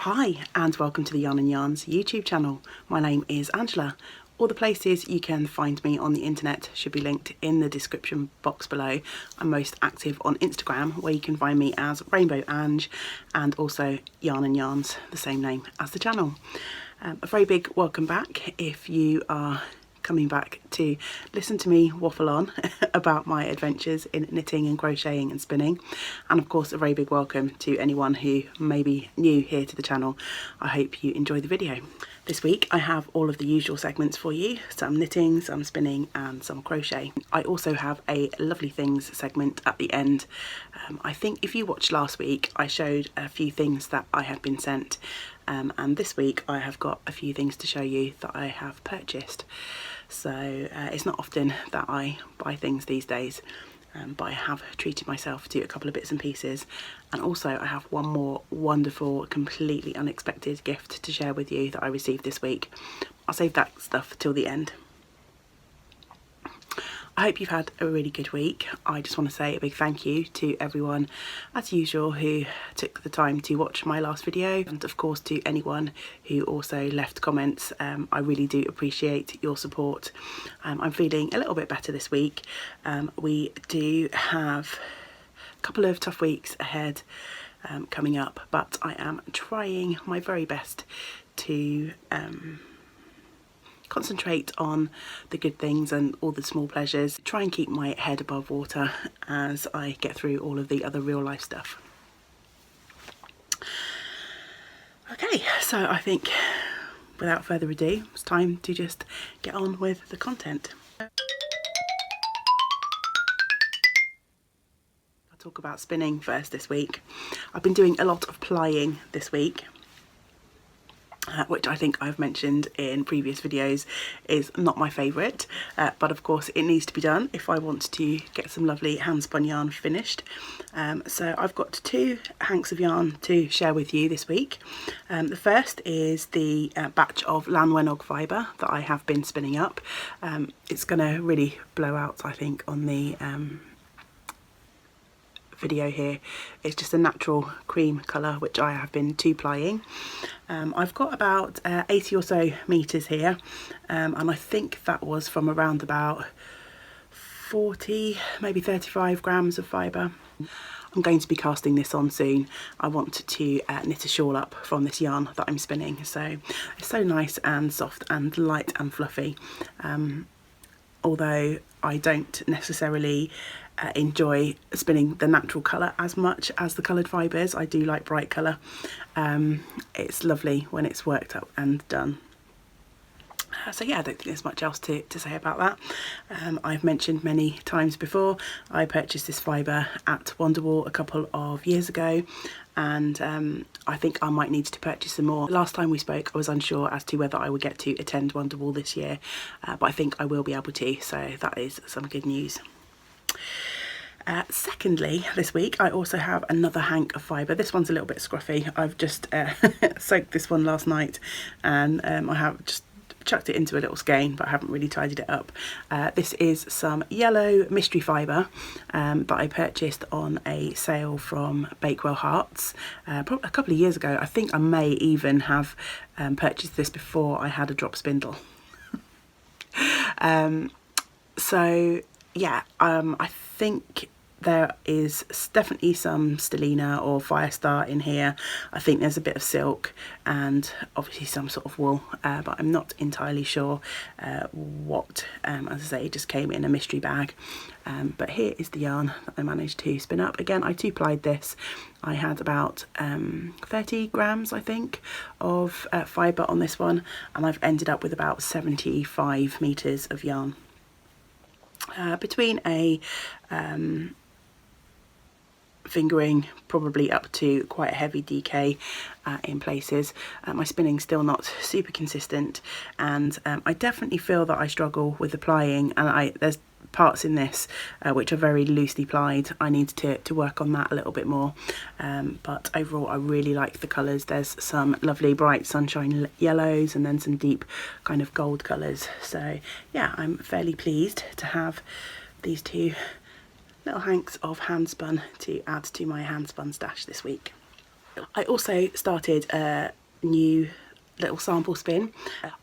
Hi and welcome to the Yarn and Yarns YouTube channel. My name is Angela. All the places you can find me on the internet should be linked in the description box below. I'm most active on Instagram, where you can find me as Rainbow Ange, and also Yarn and Yarns, the same name as the channel. A very big welcome back if you are coming back to listen to me waffle on about my adventures in knitting and crocheting and spinning, and of course a very big welcome to anyone who may be new here to the channel. I hope you enjoy the video. This week I have all of the usual segments for you, some knitting, some spinning and some crochet. I also have a lovely things segment at the end. I think if you watched last week I showed a few things that I had been sent, and this week I have got a few things to show you that I have purchased. So it's not often that I buy things these days, but I have treated myself to a couple of bits and pieces, and also I have one more wonderful, completely unexpected gift to share with you that I received this week. I'll save that stuff till the end. I hope you've had a really good week. I just want to say a big thank you to everyone, as usual, who took the time to watch my last video, and of course to anyone who also left comments. I really do appreciate your support. I'm feeling a little bit better this week. We do have a couple of tough weeks ahead coming up, but I am trying my very best to concentrate on the good things and all the small pleasures. Try and keep my head above water as I get through all of the other real life stuff. Okay, so I think without further ado, it's time to just get on with the content. I'll talk about spinning first this week. I've been doing a lot of plying this week, which I think I've mentioned in previous videos is not my favourite, but of course it needs to be done if I want to get some lovely hand spun yarn finished. So I've got two hanks of yarn to share with you this week. The first is the batch of Lanwenog fibre that I have been spinning up. It's going to really blow out, I think, on the video here. It's just a natural cream colour which I have been two-plying. I've got about 80 or so metres here, and I think that was from around about 40, maybe 35 grams of fibre. I'm going to be casting this on soon. I want to knit a shawl up from this yarn that I'm spinning, so it's so nice and soft and light and fluffy. Although I don't necessarily enjoy spinning the natural colour as much as the coloured fibres. I do like bright colour. It's lovely when it's worked up and done. So yeah, I don't think there's much else to say about that. I've mentioned many times before, I purchased this fibre at Wonderwall a couple of years ago, and I think I might need to purchase some more. Last time we spoke I was unsure as to whether I would get to attend Wonderwall this year, but I think I will be able to, so that is some good news. Secondly, this week I also have another hank of fibre. This one's a little bit scruffy. I've just soaked this one last night, and I have just chucked it into a little skein, but I haven't really tidied it up. This is some yellow mystery fibre that I purchased on a sale from Bakewell Hearts probably a couple of years ago. I think I may even have purchased this before I had a drop spindle. So yeah, I think there is definitely some Stellina or Firestar in here. I think there's a bit of silk and obviously some sort of wool, but I'm not entirely sure what. As I say, it just came in a mystery bag. But here is the yarn that I managed to spin up. Again, I two-plied this. I had about 30 grams, I think, of fibre on this one, and I've ended up with about 75 metres of yarn. Between a fingering probably up to quite a heavy DK in places. My spinning's still not super consistent, and I definitely feel that I struggle with the plying, and there's parts in this which are very loosely plied. I need to work on that a little bit more, but overall I really like the colours. There's some lovely bright sunshine yellows and then some deep kind of gold colours, so yeah, I'm fairly pleased to have these two little hanks of hand spun to add to my hand spun stash this week. I also started a new little sample spin.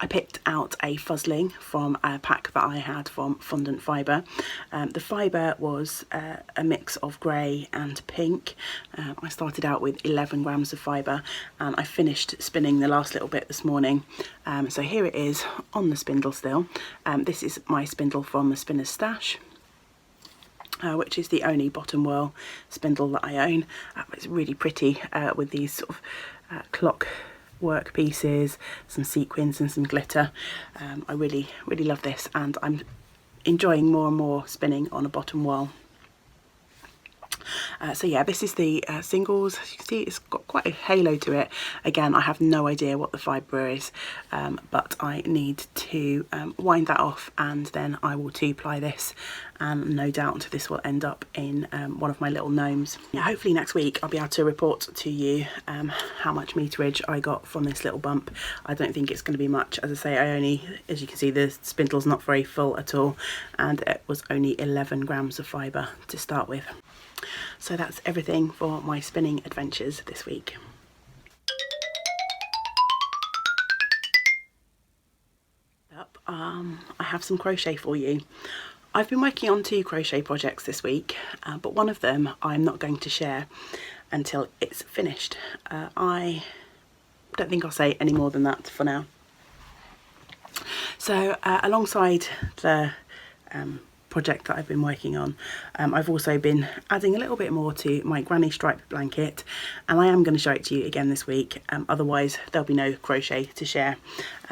I picked out a fuzzling from a pack that I had from Fondant Fibre. The fibre was a mix of grey and pink. I started out with 11 grams of fibre and I finished spinning the last little bit this morning. So here it is on the spindle still. This is my spindle from the Spinner's Stash. Which is the only bottom whirl spindle that I own. It's really pretty with these sort of clock work pieces, some sequins and some glitter. I really love this, and I'm enjoying more and more spinning on a bottom whirl. So yeah, this is the singles. As you can see, it's got quite a halo to it. Again, I have no idea what the fibre is, but I need to wind that off, and then I will two-ply this, and no doubt this will end up in one of my little gnomes. Yeah, hopefully next week I'll be able to report to you how much meterage I got from this little bump. I don't think it's going to be much. As I say, I only, as you can see, the spindle's not very full at all, and it was only 11 grams of fibre to start with. So that's everything for my spinning adventures this week. I have some crochet for you. I've been working on 2 crochet projects this week, but one of them I'm not going to share until it's finished. I don't think I'll say any more than that for now. So alongside the project that I've been working on, I've also been adding a little bit more to my granny stripe blanket, and I am going to show it to you again this week. Otherwise there'll be no crochet to share.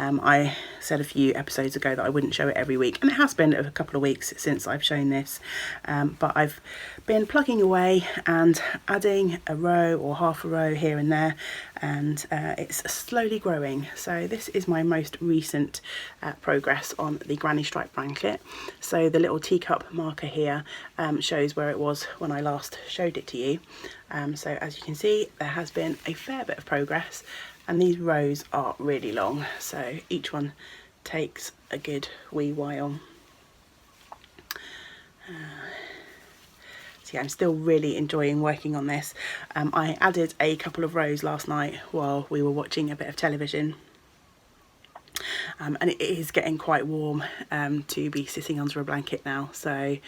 I said a few episodes ago that I wouldn't show it every week, and it has been a couple of weeks since I've shown this, but I've been plugging away and adding a row or half a row here and there, and it's slowly growing. So this is my most recent progress on the granny stripe blanket. So the little teacup marker here shows where it was when I last showed it to you. So as you can see, there has been a fair bit of progress, and these rows are really long, so each one takes a good wee while. So yeah, I'm still really enjoying working on this. I added a couple of rows last night while we were watching a bit of television. And it is getting quite warm to be sitting under a blanket now, so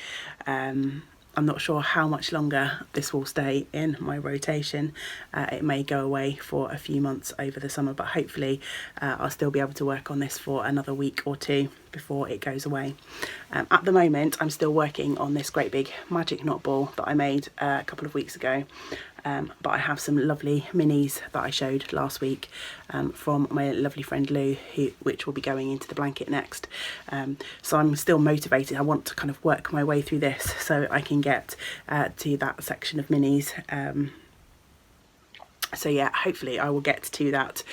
I'm not sure how much longer this will stay in my rotation. It may go away for a few months over the summer, but hopefully I'll still be able to work on this for another week or 2 before it goes away. At the moment I'm still working on this great big magic knot ball that I made a couple of weeks ago, but I have some lovely minis that I showed last week from my lovely friend Lou, which will be going into the blanket next. So I'm still motivated. I want to kind of work my way through this so I can get to that section of minis. So yeah, hopefully I will get to that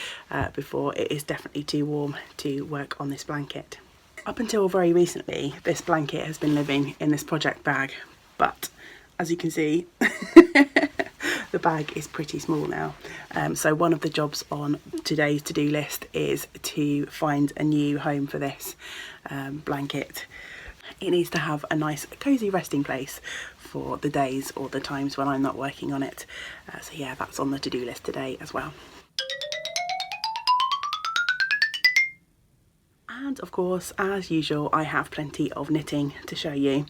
before it is definitely too warm to work on this blanket. Up until very recently, this blanket has been living in this project bag, but as you can see, the bag is pretty small now. So one of the jobs on today's to-do list is to find a new home for this blanket. It needs to have a nice cozy resting place for the days or the times when I'm not working on it. So yeah, that's on the to-do list today as well. And of course, as usual, I have plenty of knitting to show you.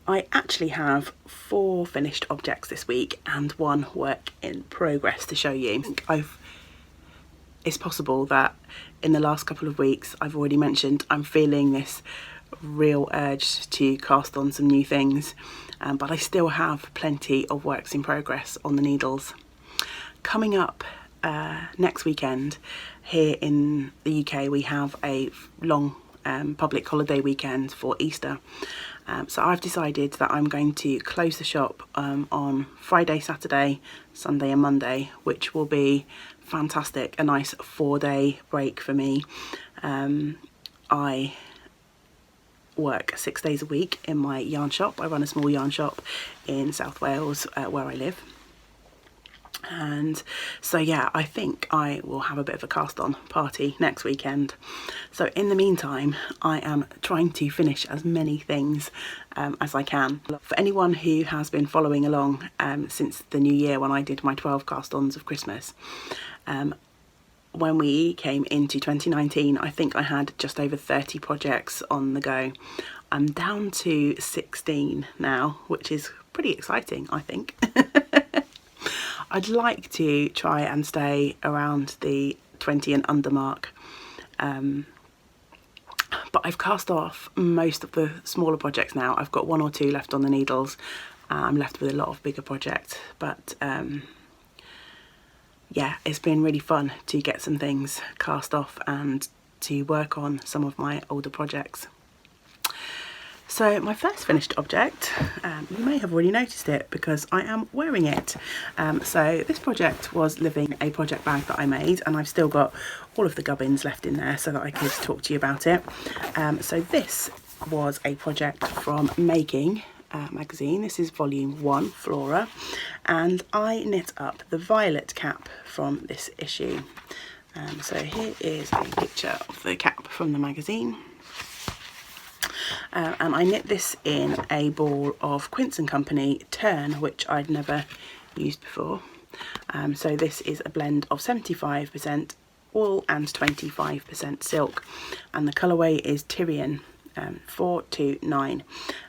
I actually have 4 finished objects this week and 1 work in progress to show you. It's possible that in the last couple of weeks, I've already mentioned I'm feeling this real urge to cast on some new things, but I still have plenty of works in progress on the needles. Coming up next weekend here in the UK, we have a long public holiday weekend for Easter. So I've decided that I'm going to close the shop on Friday, Saturday, Sunday and Monday, which will be fantastic, a nice 4-day break for me. I work 6 days a week in my yarn shop. I run a small yarn shop in South Wales where I live. And so yeah, I think I will have a bit of a cast on party next weekend. So in the meantime, I am trying to finish as many things as I can. For anyone who has been following along since the new year, when I did my 12 cast ons of Christmas, when we came into 2019, I think I had just over 30 projects on the go. I'm down to 16 now, which is pretty exciting, I think. I'd like to try and stay around the 20 and under mark, but I've cast off most of the smaller projects now. I've got 1 or 2 left on the needles. I'm left with a lot of bigger projects, but yeah, it's been really fun to get some things cast off and to work on some of my older projects. So my first finished object, you may have already noticed it because I am wearing it. So this project was Living, a project bag that I made, and I've still got all of the gubbins left in there so that I could talk to you about it. So this was a project from Making magazine. This is volume 1, Flora, and I knit up the violet cap from this issue. So here is a picture of the cap from the magazine. And I knit this in a ball of Quince & Company Turn, which I'd never used before. So this is a blend of 75% wool and 25% silk, and the colourway is Tyrian 429,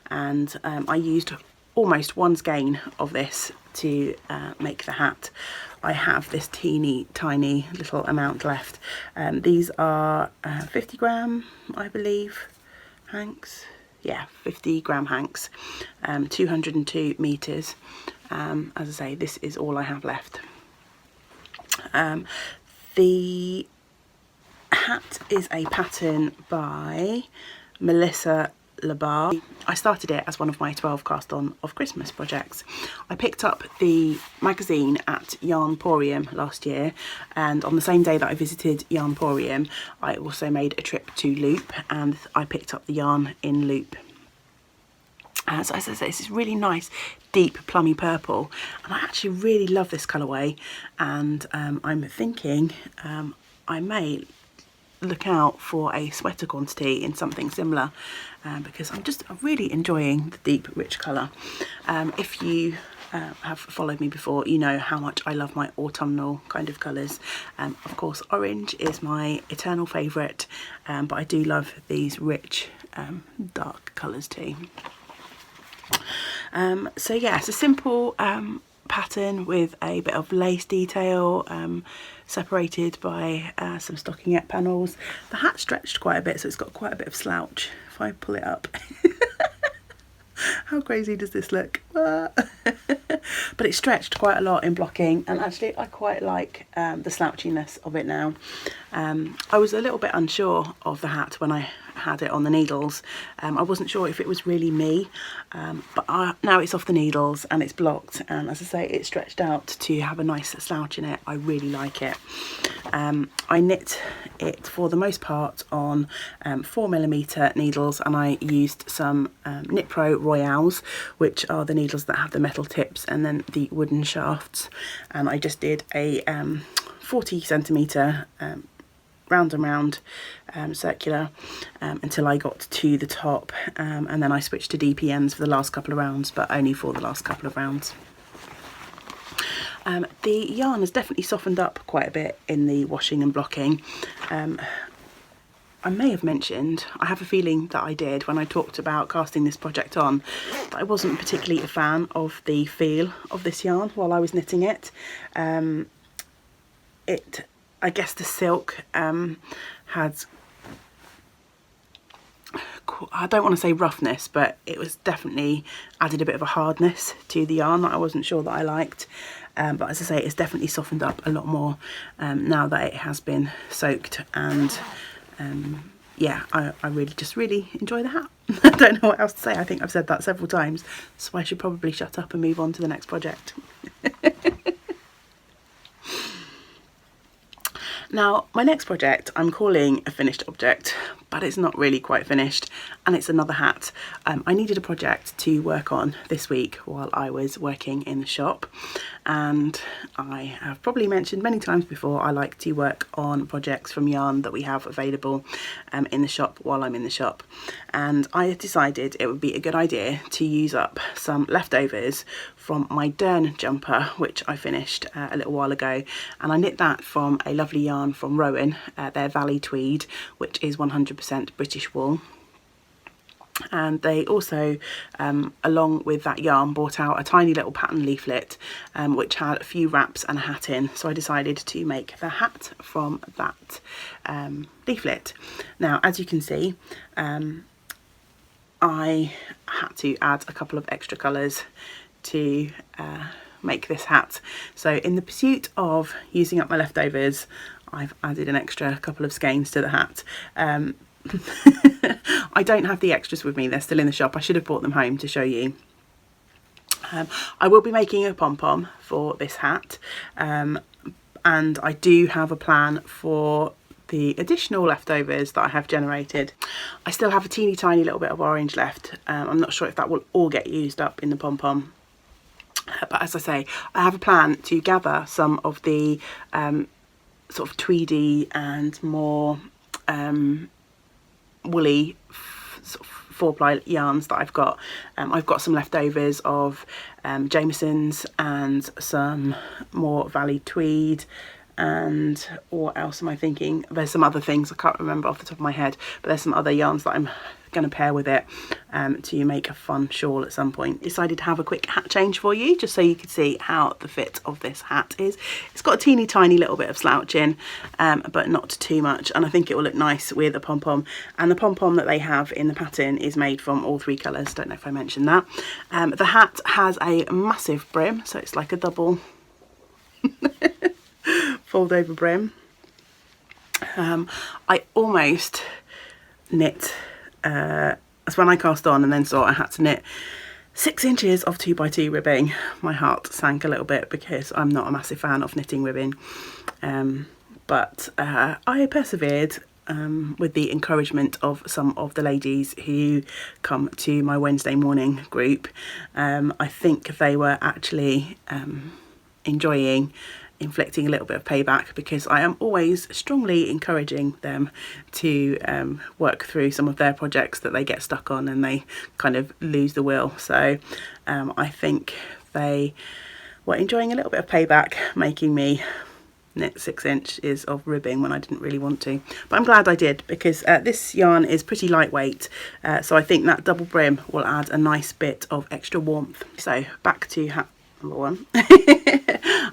and I used almost one skein of this to make the hat. I have this teeny tiny little amount left. These are 50 gram, I believe, hanks. Yeah, 50 gram hanks, 202 meters. As I say, this is all I have left. The hat is a pattern by Melissa Labar. I started it as one of my 12 cast on of Christmas projects. I picked up the magazine at Yarnporium last year, and on the same day that I visited Yarnporium, I also made a trip to Loop and I picked up the yarn in Loop. So as I say, this is really nice deep plummy purple, and I actually really love this colourway, and I'm thinking I may look out for a sweater quantity in something similar, because I'm really enjoying the deep rich colour. If you have followed me before, you know how much I love my autumnal kind of colours. Of course, orange is my eternal favourite, but I do love these rich dark colours too. So yeah, it's a simple pattern with a bit of lace detail, separated by some stockingette panels. The hat stretched quite a bit, so it's got quite a bit of slouch. If I pull it up, how crazy does this look? But it stretched quite a lot in blocking, and actually I quite like the slouchiness of it now. I was a little bit unsure of the hat when I had it on the needles. I wasn't sure if it was really me, but now it's off the needles and it's blocked, and as I say, it stretched out to have a nice slouch in it. I really like it. I knit it for the most part on 4mm needles, and I used some Knit Pro Royales, which are the needles that have the metal tips and then the wooden shafts, and I just did a 40cm round and round circular until I got to the top, and then I switched to DPMs for the last couple of rounds, but only for the last couple of rounds. The yarn has definitely softened up quite a bit in the washing and blocking. I may have mentioned, I have a feeling that I did when I talked about casting this project on, that I wasn't particularly a fan of the feel of this yarn while I was knitting it. I guess the silk had, I don't want to say roughness, but it was definitely added a bit of a hardness to the yarn that I wasn't sure that I liked. But as I say, it's definitely softened up a lot more now that it has been soaked, and yeah, I really enjoy the hat. I don't know what else to say. I think I've said that several times, so I should probably shut up and move on to the next project. Now, my next project I'm calling a finished object, but it's not really quite finished, and it's another hat. I needed a project to work on this week while I was working in the shop, and I have probably mentioned many times before I like to work on projects from yarn that we have available in the shop while I'm in the shop, and I decided it would be a good idea to use up some leftovers from my Dern jumper, which I finished a little while ago, and I knit that from a lovely yarn from Rowan, their Valley Tweed, which is 100% British wool. And they also, along with that yarn, brought out a tiny little pattern leaflet which had a few wraps and a hat in, so I decided to make the hat from that leaflet. Now, as you can see, I had to add a couple of extra colours to make this hat. So in the pursuit of using up my leftovers, I've added an extra couple of skeins to the hat. I don't have the extras with me, they're still in the shop. I should have brought them home to show you. I will be making a pom-pom for this hat, and I do have a plan for the additional leftovers that I have generated. I still have a teeny tiny little bit of orange left. I'm not sure if that will all get used up in the pom-pom. But as I say, I have a plan to gather some of the sort of tweedy and more woolly sort of 4-ply yarns that I've got. I've got some leftovers of Jameson's and some more Valley Tweed, and what else am I thinking? There's some other things I can't remember off the top of my head, but there's some other yarns that I'm going to pair with it to make a fun shawl at some point. Decided to have a quick hat change for you, just so you could see how the fit of this hat is. It's got a teeny tiny little bit of slouching, but not too much, and I think it will look nice with a pom-pom. And the pom-pom that they have in the pattern is made from all 3 colours. Don't know if I mentioned that. The hat has a massive brim, so it's like a double fold over brim. I almost knit as when I cast on and then saw I had to knit 6 inches of 2x2 ribbing. My heart sank a little bit because I'm not a massive fan of knitting ribbing, but I persevered with the encouragement of some of the ladies who come to my Wednesday morning group. I think they were actually enjoying inflicting a little bit of payback, because I am always strongly encouraging them to work through some of their projects that they get stuck on and they kind of lose the will. So I think they were enjoying a little bit of payback, making me knit 6 inches of ribbing when I didn't really want to. But I'm glad I did, because this yarn is pretty lightweight, so I think that double brim will add a nice bit of extra warmth. So back to hat number 1.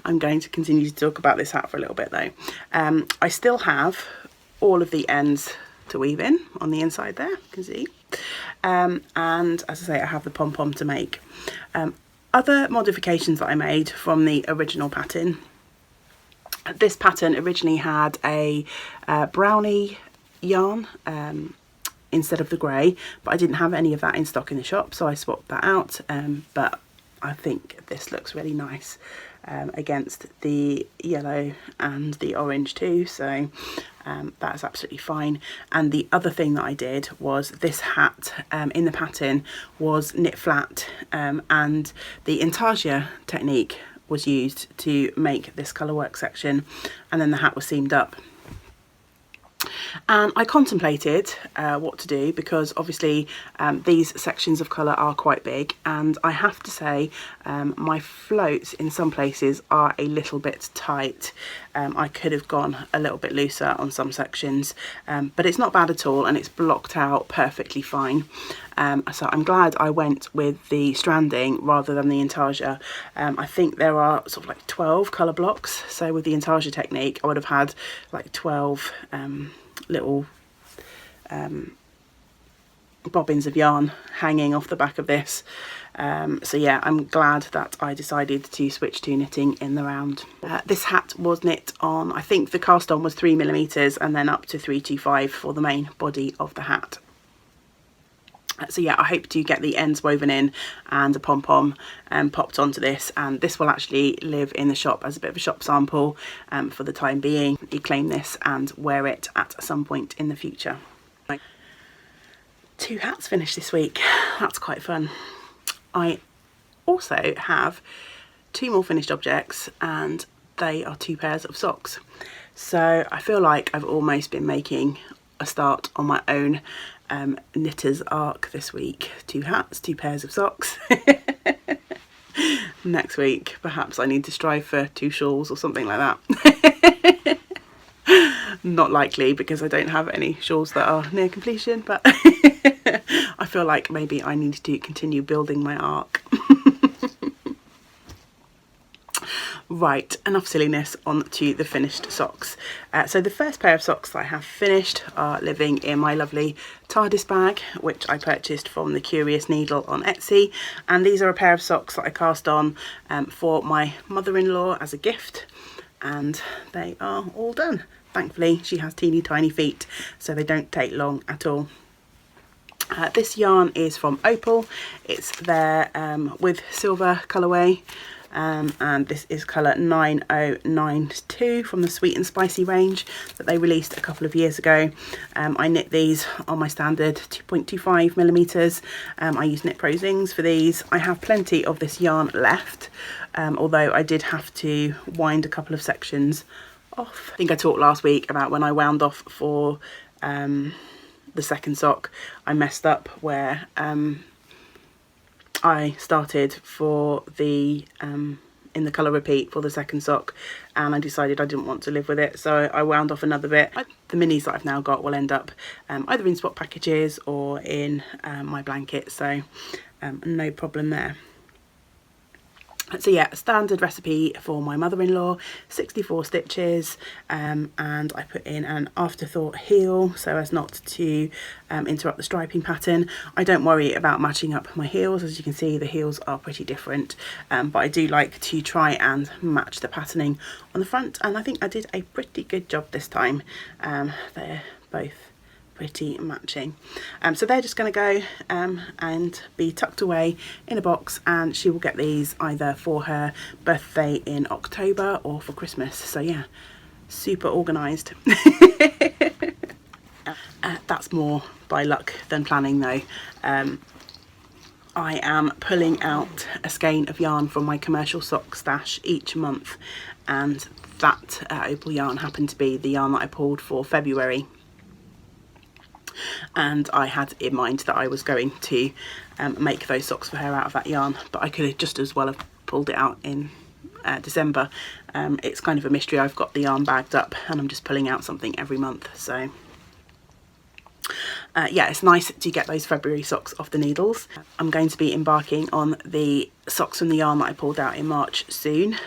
I'm going to continue to talk about this hat for a little bit though. I still have all of the ends to weave in on the inside there, you can see. And as I say, I have the pom-pom to make. Other modifications that I made from the original pattern. This pattern originally had a brownie yarn instead of the grey, but I didn't have any of that in stock in the shop, so I swapped that out. But I think this looks really nice against the yellow and the orange too, so that's absolutely fine. And the other thing that I did was this hat in the pattern was knit flat, and the intarsia technique was used to make this colourwork section, and then the hat was seamed up. And I contemplated what to do, because obviously these sections of colour are quite big, and I have to say my floats in some places are a little bit tight. I could have gone a little bit looser on some sections, but it's not bad at all, and it's blocked out perfectly fine. So I'm glad I went with the stranding rather than the intarsia. I think there are sort of like 12 colour blocks, so with the intarsia technique I would have had like 12 little bobbins of yarn hanging off the back of this. So yeah, I'm glad that I decided to switch to knitting in the round. This hat was knit on, I think the cast on was 3mm and then up to 325 for the main body of the hat. So yeah, I hope to get the ends woven in and a pom-pom popped onto this, and this will actually live in the shop as a bit of a shop sample for the time being. You claim this and wear it at some point in the future. 2 hats finished this week. That's quite fun. I also have 2 more finished objects, and they are 2 pairs of socks. So I feel like I've almost been making a start on my own Knitters Ark this week. 2 hats, 2 pairs of socks. Next week perhaps I need to strive for 2 shawls or something like that. Not likely, because I don't have any shawls that are near completion, but I feel like maybe I need to continue building my ark. Right, enough silliness, on to the finished socks. So the first pair of socks that I have finished are living in my lovely TARDIS bag, which I purchased from the Curious Needle on Etsy. And these are a pair of socks that I cast on for my mother-in-law as a gift, and they are all done. Thankfully, she has teeny tiny feet, so they don't take long at all. This yarn is from Opal. It's their with silver colourway. And this is colour 9092 from the Sweet and Spicy range that they released a couple of years ago. I knit these on my standard 2.25 millimeters. I use Knit Pro Zings for these. I have plenty of this yarn left, although I did have to wind a couple of sections off. I think I talked last week about when I wound off for the second sock. I messed up where I started for the in the colour repeat for the second sock, and I decided I didn't want to live with it, so I wound off another bit. The minis that I've now got will end up either in spot packages or in my blanket, so no problem there. So yeah, standard recipe for my mother-in-law, 64 stitches, and I put in an afterthought heel so as not to interrupt the striping pattern. I don't worry about matching up my heels. As you can see, the heels are pretty different, but I do like to try and match the patterning on the front, and I think I did a pretty good job this time. They're both pretty matching. So they're just going to go and be tucked away in a box, and she will get these either for her birthday in October or for Christmas. So yeah, super organised. That's more by luck than planning though. I am pulling out a skein of yarn from my commercial sock stash each month, and that Opal yarn happened to be the yarn that I pulled for February. And I had in mind that I was going to make those socks for her out of that yarn, but I could have just as well have pulled it out in December. It's kind of a mystery. I've got the yarn bagged up and I'm just pulling out something every month, so yeah, it's nice to get those February socks off the needles. I'm going to be embarking on the socks from the yarn that I pulled out in March soon,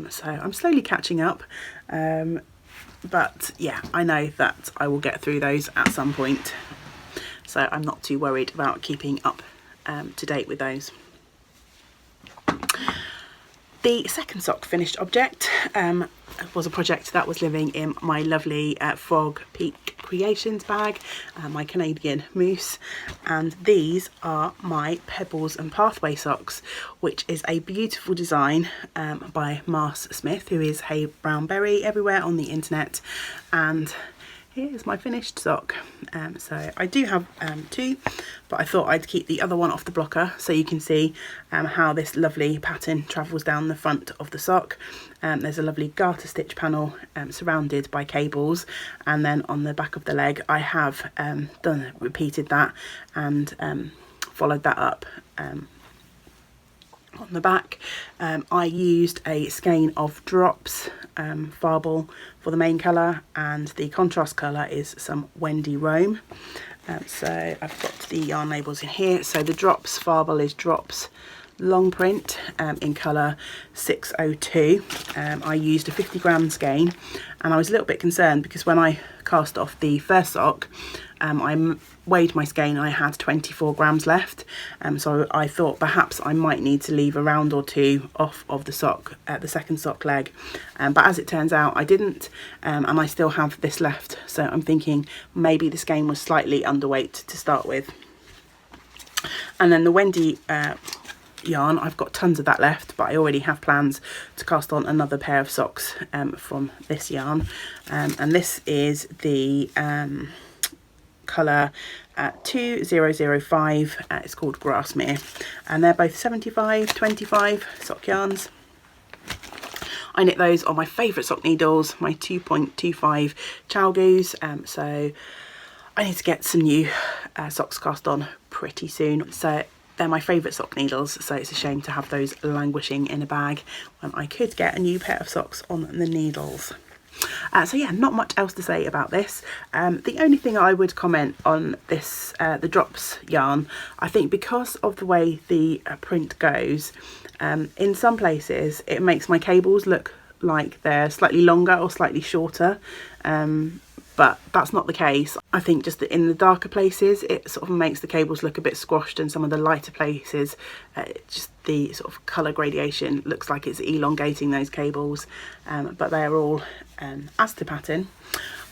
so I'm slowly catching up. But yeah, I know that I will get through those at some point, so I'm not too worried about keeping up to date with those. The second sock finished object was a project that was living in my lovely Frog Peak Creations bag, my Canadian moose, and these are my Pebbles and Pathway socks, which is a beautiful design by Mars Smith, who is Hey Brown Berry everywhere on the internet, and here's my finished sock. So I do have 2, but I thought I'd keep the other one off the blocker so you can see how this lovely pattern travels down the front of the sock. There's a lovely garter stitch panel surrounded by cables, and then on the back of the leg I have repeated that and followed that up on the back. I used a skein of drops Farble for the main colour, and the contrast colour is some Wendy Rome. So I've got the yarn labels in here. So the drops Farble is drops long print in colour 602. I used a 50-gram skein, and I was a little bit concerned because when I cast off the first sock, I weighed my skein and I had 24 grams left, so I thought perhaps I might need to leave a round or 2 off of the sock at the second sock leg, but as it turns out I didn't, and I still have this left, so I'm thinking maybe the skein was slightly underweight to start with. And then the Wendy yarn, I've got tons of that left, but I already have plans to cast on another pair of socks from this yarn, and this is the colour 2005. It's called Grassmere, and they're both 75/25 sock yarns. I knit those on my favourite sock needles, my 2.25 Chalgoos, so I need to get some new socks cast on pretty soon. So they're my favourite sock needles, so it's a shame to have those languishing in a bag when I could get a new pair of socks on the needles. So yeah, not much else to say about this. The only thing I would comment on this, the drops yarn, I think because of the way the print goes, in some places it makes my cables look like they're slightly longer or slightly shorter, but that's not the case. I think just that in the darker places it sort of makes the cables look a bit squashed, and some of the lighter places just the sort of colour gradation looks like it's elongating those cables, but they're all as to pattern.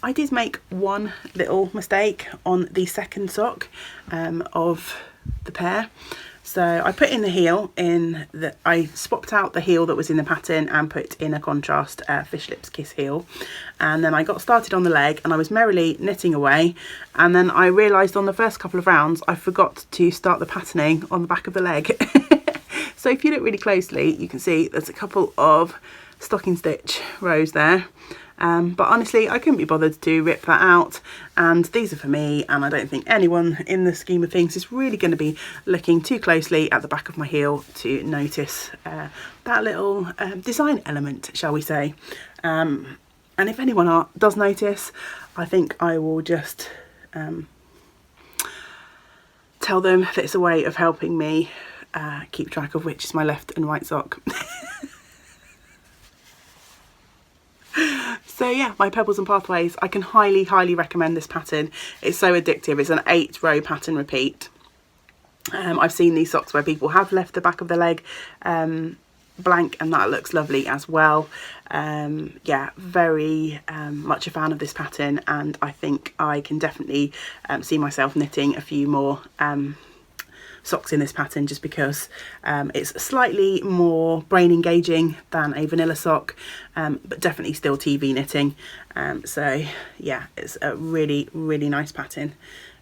I did make one little mistake on the second sock of the pair. So I put in the heel I swapped out the heel that was in the pattern and put in a contrast Fish Lips Kiss heel, and then I got started on the leg and I was merrily knitting away, and then I realised on the first couple of rounds I forgot to start the patterning on the back of the leg. So if you look really closely you can see there's a couple of stocking stitch rows there. But honestly, I couldn't be bothered to rip that out, and these are for me, and I don't think anyone in the scheme of things is really going to be looking too closely at the back of my heel to notice that little design element, shall we say. And if anyone does notice, I think I will just tell them that it's a way of helping me keep track of which is my left and right sock. So yeah, my Pebbles and Pathways, I can highly recommend this pattern. It's so addictive. It's an 8-row pattern repeat. I've seen these socks where people have left the back of the leg blank, and that looks lovely as well. Yeah, very much a fan of this pattern, and I think I can definitely see myself knitting a few more socks in this pattern, just because it's slightly more brain engaging than a vanilla sock, but definitely still TV knitting. So yeah, it's a really nice pattern.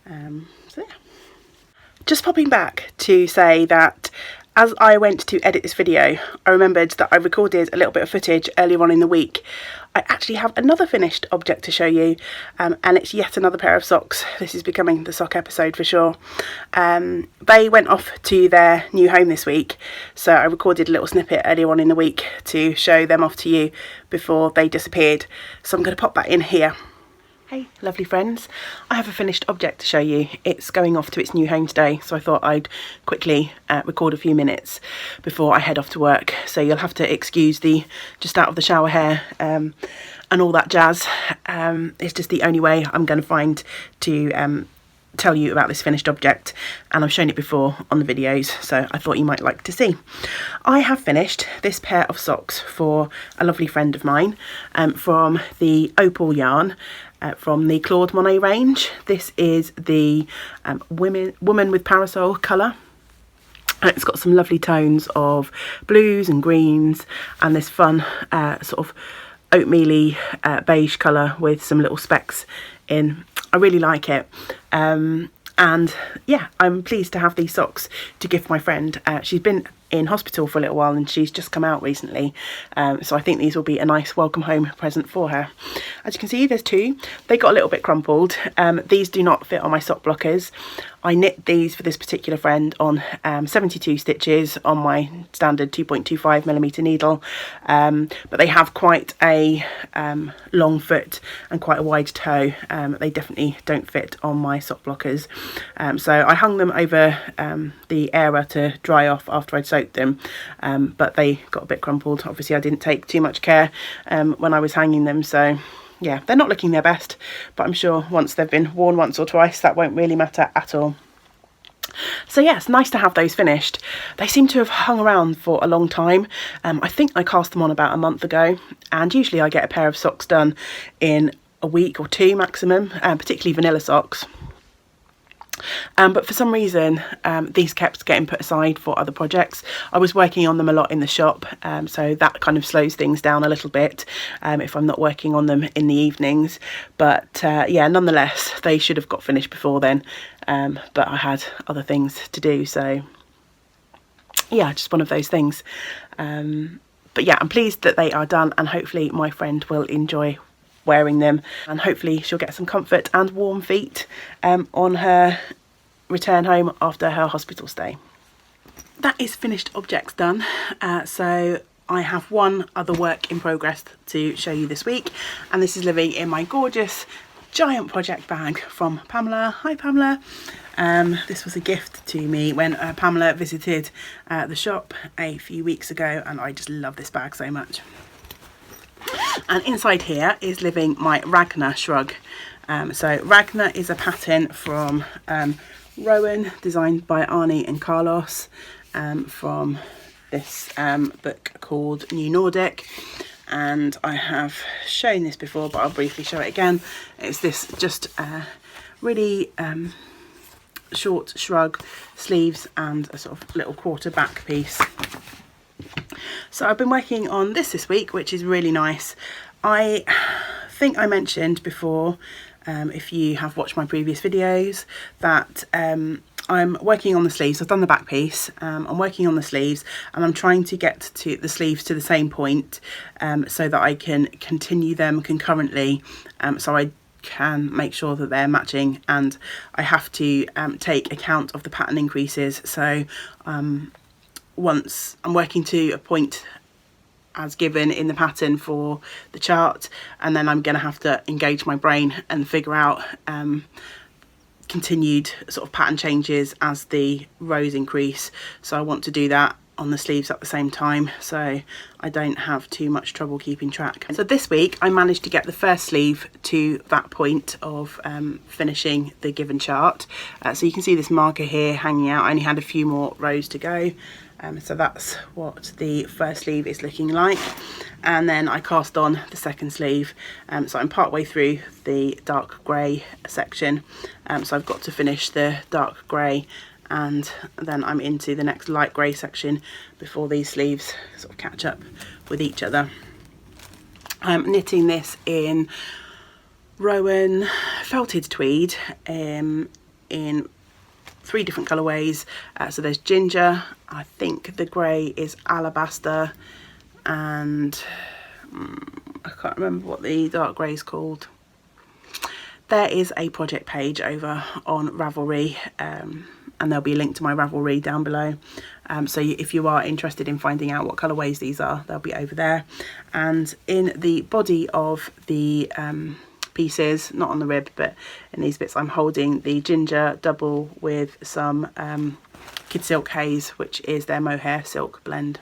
So yeah, just popping back to say that as I went to edit this video, I remembered that I recorded a little bit of footage earlier on in the week. I actually have another finished object to show you, and it's yet another pair of socks. This is becoming the sock episode for sure. They went off to their new home this week, so I recorded a little snippet earlier on in the week to show them off to you before they disappeared. So I'm going to pop that in here. Hey lovely friends, I have a finished object to show you. It's going off to its new home today, so I thought I'd quickly record a few minutes before I head off to work. So you'll have to excuse the just out of the shower hair and all that jazz. It's just the only way I'm going to find to tell you about this finished object, and I've shown it before on the videos, so I thought you might like to see. I have finished this pair of socks for a lovely friend of mine from the Opal yarn. From the Claude Monet range. This is the Woman with Parasol colour. It's got some lovely tones of blues and greens, and this fun sort of oatmeal-y beige colour with some little specks in. I really like it. And yeah, I'm pleased to have these socks to gift my friend. She's been in hospital for a little while and she's just come out recently, so I think these will be a nice welcome home present for her. As you can see, there's two. They got a little bit crumpled. These do not fit on my sock blockers. I knit these for this particular friend on 72 stitches on my standard 2.25mm needle, but they have quite a long foot and quite a wide toe. They definitely don't fit on my sock blockers, so I hung them over the Aera to dry off after I'd soaked them, but they got a bit crumpled. Obviously I didn't take too much care when I was hanging them, so yeah, they're not looking their best, but I'm sure once they've been worn once or twice that won't really matter at all. So yeah, it's nice to have those finished. They seem to have hung around for a long time. I think I cast them on about a month ago, and usually I get a pair of socks done in a week or two maximum, particularly vanilla socks. But for some reason these kept getting put aside for other projects. I was working on them a lot in the shop, so that kind of slows things down a little bit if I'm not working on them in the evenings. But yeah, nonetheless, they should have got finished before then, but I had other things to do, so yeah, just one of those things. But yeah, I'm pleased that they are done, and hopefully my friend will enjoy wearing them, and hopefully she'll get some comfort and warm feet on her return home after her hospital stay. That is finished objects done, so I have one other work in progress to show you this week, and this is living in my gorgeous giant project bag from Pamela. Hi Pamela. This was a gift to me when Pamela visited the shop a few weeks ago, and I just love this bag so much. And inside here is living my Ragnar shrug. So Ragnar is a pattern from Rowan, designed by Arnie and Carlos, from this book called New Nordic. And I have shown this before, but I'll briefly show it again. It's this just really short shrug, sleeves, and a sort of little quarter back piece. So I've been working on this week, which is really nice. I think I mentioned before, if you have watched my previous videos, that I'm working on the sleeves. I've done the back piece, I'm working on the sleeves, and I'm trying to get to the sleeves to the same point so that I can continue them concurrently, so I can make sure that they're matching, and I have to take account of the pattern increases. So once I'm working to a point as given in the pattern for the chart, and then I'm going to have to engage my brain and figure out continued sort of pattern changes as the rows increase. So I want to do that on the sleeves at the same time, so I don't have too much trouble keeping track. So this week I managed to get the first sleeve to that point of finishing the given chart. So you can see this marker here hanging out. I only had a few more rows to go. So that's what the first sleeve is looking like, and then I cast on the second sleeve. So I'm part way through the dark grey section, so I've got to finish the dark grey, and then I'm into the next light grey section before these sleeves sort of catch up with each other. I'm knitting this in Rowan felted tweed in 3 different colourways. So there's ginger, I think the grey is alabaster, and I can't remember what the dark grey is called. There is a project page over on Ravelry, and there'll be a link to my Ravelry down below. So if you are interested in finding out what colourways these are, they'll be over there. And in the body of the pieces, not on the rib but in these bits, I'm holding the ginger double with some Kid Silk Haze, which is their mohair silk blend.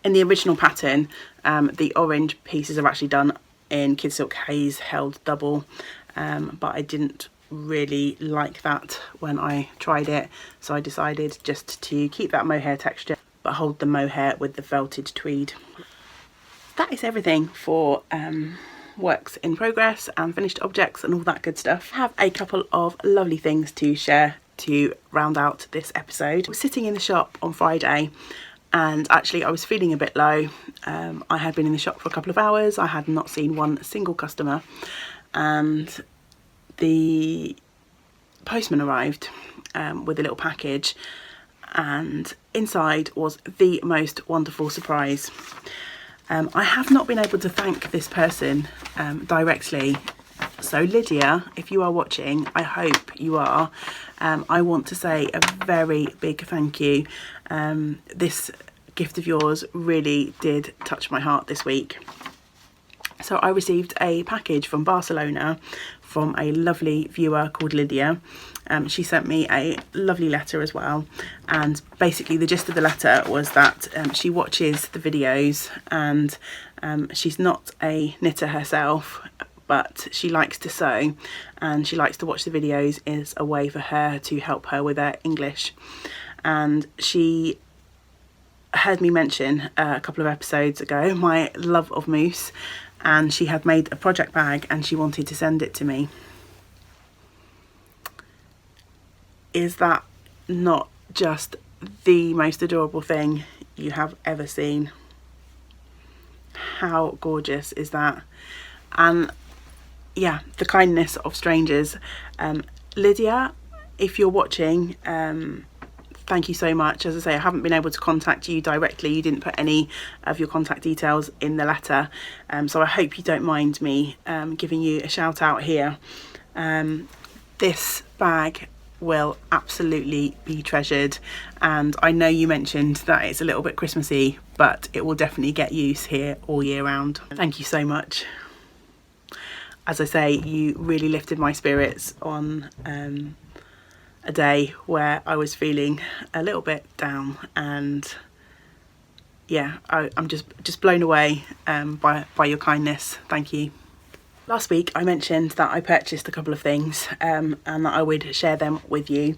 In the original pattern, the orange pieces are actually done in Kid Silk Haze held double, but I didn't really like that when I tried it, so I decided just to keep that mohair texture but hold the mohair with the felted tweed. That is everything for works in progress and finished objects and all that good stuff. I have a couple of lovely things to share to round out this episode. I was sitting in the shop on Friday, and actually I was feeling a bit low. I had been in the shop for a couple of hours, I had not seen one single customer, and the postman arrived with a little package, and inside was the most wonderful surprise. I have not been able to thank this person directly, so Lydia, if you are watching, I hope you are, I want to say a very big thank you. This gift of yours really did touch my heart this week. So I received a package from Barcelona from a lovely viewer called Lydia. She sent me a lovely letter as well, and basically the gist of the letter was that she watches the videos, and she's not a knitter herself, but she likes to sew, and she likes to watch the videos as a way for her to help her with her English. And she heard me mention a couple of episodes ago my love of mousse, and she had made a project bag and she wanted to send it to me. is that not just the most adorable thing you have ever seen? How gorgeous is that? And yeah, the kindness of strangers. Lydia, if you're watching, thank you so much. As I say, I haven't been able to contact you directly. You didn't put any of your contact details in the letter, so I hope you don't mind me giving you a shout out here. This bag will absolutely be treasured, and I know you mentioned that it's a little bit Christmassy, but it will definitely get use here all year round. Thank you so much. As I say, you really lifted my spirits on a day where I was feeling a little bit down, and yeah, I'm just blown away by your kindness. Thank you. Last week I mentioned that I purchased a couple of things and that I would share them with you,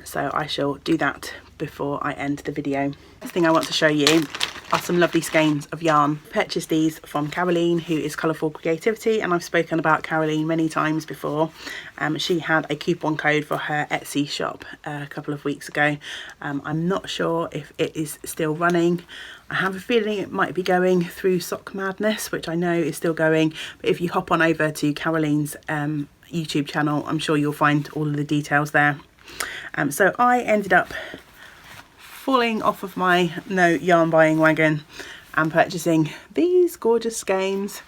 so I shall do that before I end the video. First thing I want to show you are some lovely skeins of yarn. I purchased these from Caroline, who is Colourful Creativity, and I've spoken about Caroline many times before. She had a coupon code for her Etsy shop a couple of weeks ago. I'm not sure if it is still running. I have a feeling it might be going through Sock Madness, which I know is still going, but if you hop on over to Caroline's YouTube channel, I'm sure you'll find all of the details there. So I ended up falling off of my no yarn buying wagon and purchasing these gorgeous skeins.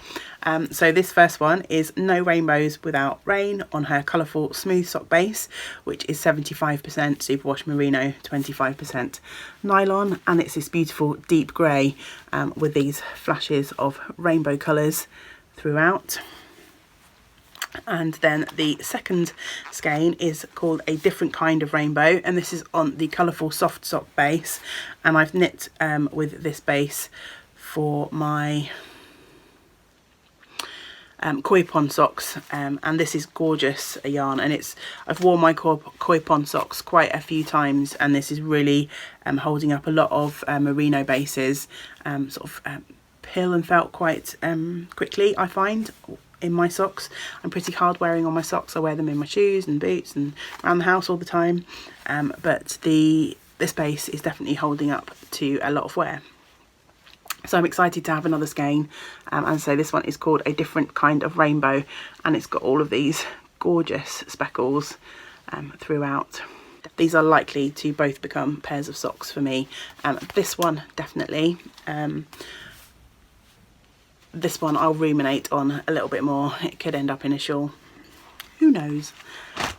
So this first one is No Rainbows Without Rain on her colourful smooth sock base, which is 75% superwash merino, 25% nylon, and it's this beautiful deep grey with these flashes of rainbow colours throughout. And then the second skein is called A Different Kind of Rainbow, and this is on the colourful soft sock base, and I've knit with this base for my koi pond socks, and this is gorgeous a yarn, and I've worn my koi pond socks quite a few times, and this is really holding up a lot of merino bases, peel and felt quite quickly, I find, in my socks. I'm pretty hard wearing on my socks. I wear them in my shoes and boots and around the house all the time, but this base is definitely holding up to a lot of wear. So I'm excited to have another skein, and so this one is called A Different Kind of Rainbow, and it's got all of these gorgeous speckles throughout. These are likely to both become pairs of socks for me. This one definitely. This one I'll ruminate on a little bit more. It could end up in a shawl. Who knows?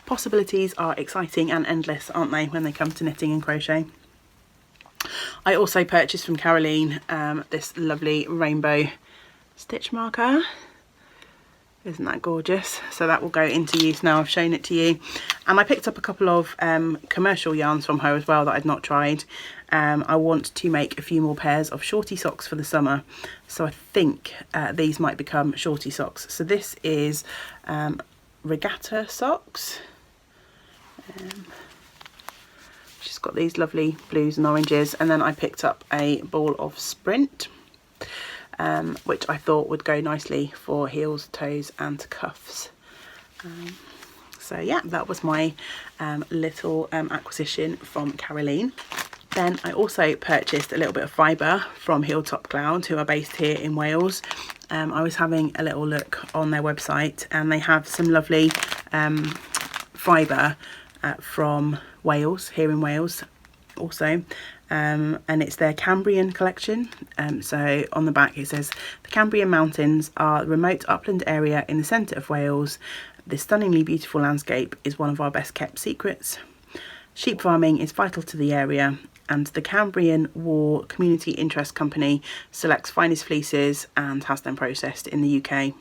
Possibilities are exciting and endless, aren't they, when they come to knitting and crochet? I also purchased from Caroline this lovely rainbow stitch marker. Isn't that gorgeous? So that will go into use now I've shown it to you. And I picked up a couple of commercial yarns from her as well that I'd not tried. I want to make a few more pairs of shorty socks for the summer, so I think these might become shorty socks. So this is regatta socks. She's got these lovely blues and oranges, and then I picked up a ball of Sprint, which I thought would go nicely for heels, toes and cuffs. So yeah, that was my little acquisition from Caroline. Then I also purchased a little bit of fibre from Hilltop Cloud, who are based here in Wales. I was having a little look on their website, and they have some lovely fibre from Wales, here in Wales also. And it's their Cambrian collection. So on the back it says, the Cambrian Mountains are a remote upland area in the centre of Wales. This stunningly beautiful landscape is one of our best kept secrets. Sheep farming is vital to the area, and the Cambrian War Community Interest Company selects finest fleeces and has them processed in the UK.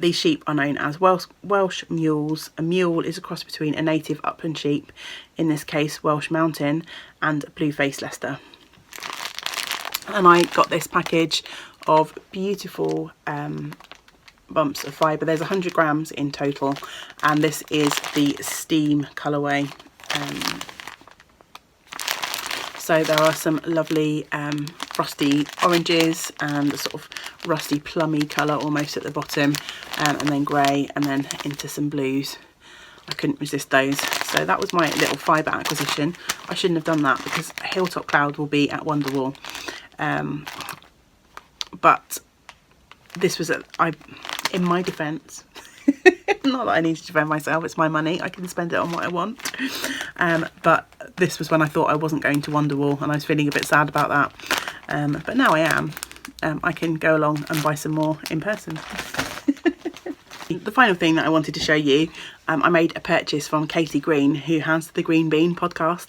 These sheep are known as Welsh mules. A mule is a cross between a native upland sheep, in this case Welsh Mountain, and blue-faced Leicester. And I got this package of beautiful bumps of fibre. There's 100 grams in total, and this is the steam colourway. So there are some lovely rusty oranges and a sort of rusty plummy colour almost at the bottom, and then grey, and then into some blues. I couldn't resist those. So that was my little fibre acquisition. I shouldn't have done that because Hilltop Cloud will be at Wonderwall. But this was, in my defence, not that I need to defend myself, it's my money, I can spend it on what I want. But this was when I thought I wasn't going to Wonderwall, and I was feeling a bit sad about that. But now I am. I can go along and buy some more in person. The final thing that I wanted to show you, I made a purchase from Katie Green, who has the Green Bean podcast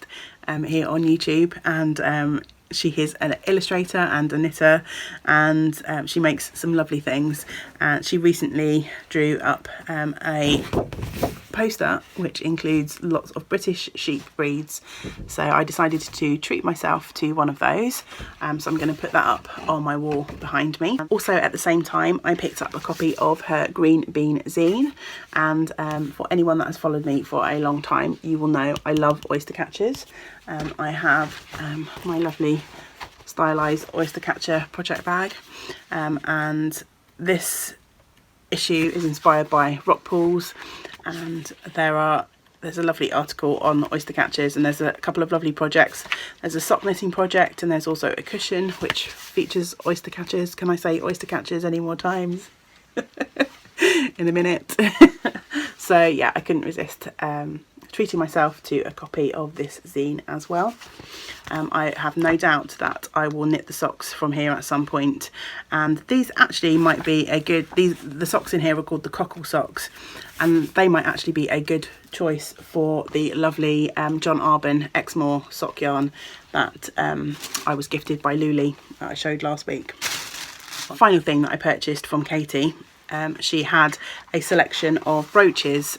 here on YouTube, and she is an illustrator and a knitter, and she makes some lovely things. And she recently drew up a poster which includes lots of British sheep breeds, so I decided to treat myself to one of those. So I'm going to put that up on my wall behind me. Also at the same time I picked up a copy of her Green Bean zine, and for anyone that has followed me for a long time, you will know I love oyster catchers. I have my lovely stylized oyster catcher project bag, and this issue is inspired by rock pools, and there's a lovely article on oyster catchers, and there's a couple of lovely projects. There's a sock knitting project, and there's also a cushion which features oyster catchers. Can I say oyster catchers any more times? In a minute. So yeah, I couldn't resist treating myself to a copy of this zine as well. I have no doubt that I will knit the socks from here at some point, and these actually might be a good, the socks in here are called the cockle socks, and they might actually be a good choice for the lovely John Arbon Exmoor sock yarn that I was gifted by Luli that I showed last week. Final thing that I purchased from Katie, she had a selection of brooches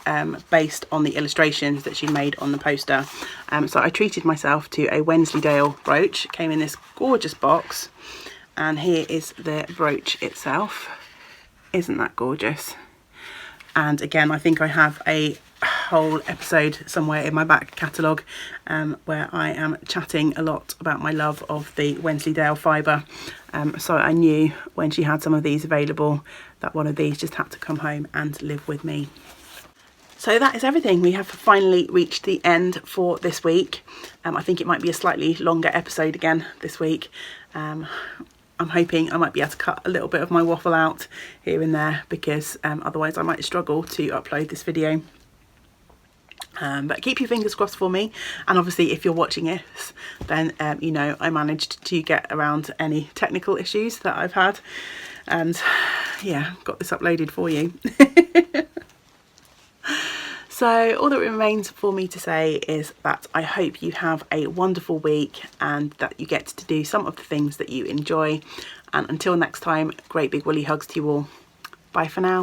based on the illustrations that she made on the poster. So I treated myself to a Wensleydale brooch. It came in this gorgeous box, and here is the brooch itself. Isn't that gorgeous? And again, I think I have a whole episode somewhere in my back catalogue where I am chatting a lot about my love of the Wensleydale fibre. So I knew when she had some of these available that one of these just had to come home and live with me. So that is everything. We have finally reached the end for this week. I think it might be a slightly longer episode again this week. I'm hoping I might be able to cut a little bit of my waffle out here and there, because otherwise I might struggle to upload this video. But keep your fingers crossed for me, and obviously if you're watching this, then you know I managed to get around any technical issues that I've had, and yeah, got this uploaded for you. So all that remains for me to say is that I hope you have a wonderful week, and that you get to do some of the things that you enjoy. And until next time, great big woolly hugs to you all. Bye for now.